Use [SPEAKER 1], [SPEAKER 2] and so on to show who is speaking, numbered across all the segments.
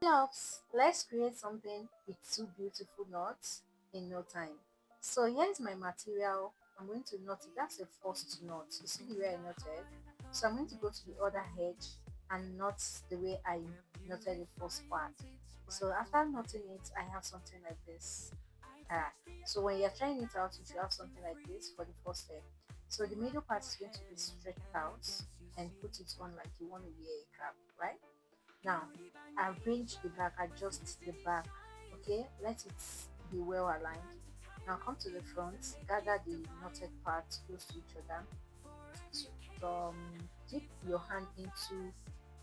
[SPEAKER 1] Loves, let's create something with two beautiful knots in no time. So here's my material. I'm going to knot it. That's the first knot. You see the way I knotted? So I'm going to go to the other edge and knot the way I knotted the first part. So after knotting it, I have something like this. Ah, so when you're trying it out, you should have something like this for the first step. So the middle part is going to be stretched out and put it on like you want to wear a cap, right? Now, arrange the back, adjust the back, okay? Let it be well aligned. Now come to the front, gather the knotted parts close to each other. Dip your hand into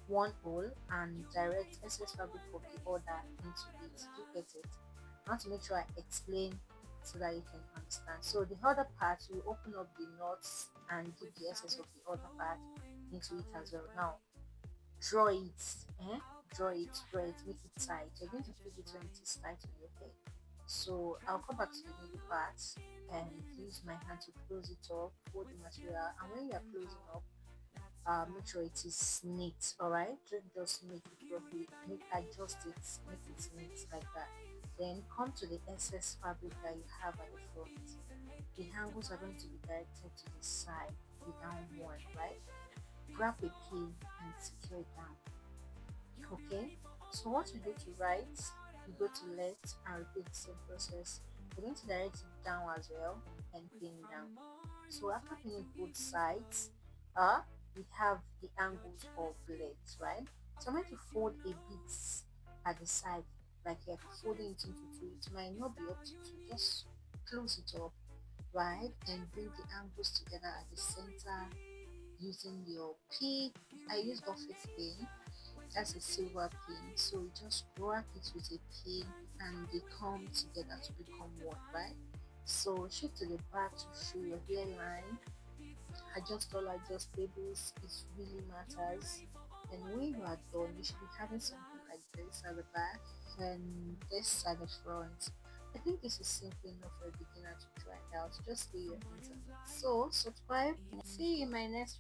[SPEAKER 1] one hole and direct excess fabric of the other into it. Do you get it? I want to make sure I explain so that you can understand. So the other part, you open up the knots and dip the excess of the other part into it as well. Now draw it, eh? Draw it, make it tight. You're going to feel it when it is tight on your head. So I'll come back to the middle part and use my hand to close it up, fold the material, and when you are closing up, make sure it is neat. All right, don't just make it roughly, make adjust it, make it neat like that. Then come to the excess fabric that you have at the front. The angles are going to be directed to the side, the down one, right? Grab a pin and secure it down. Okay, so what you do to right, you go to left and repeat the same process. You're going to direct it down as well and pin down. So after pinning both sides, we have the angles of legs, right? So I'm going to fold a bit at the side, like you're folding it into two. It might not be up to two, just close it up, right? And bring the angles together at the center using your pin. I use office pin, that's a silver pin, so you just wrap it with a pin and they come together to become one, right? So shift to the back to show your hairline, adjust all adjustables, it really matters. And when you are done, you should be having something like this at the back and this at the front. I think this is simple enough for a beginner to try out. Just lay your hands on it. So subscribe and see you in my next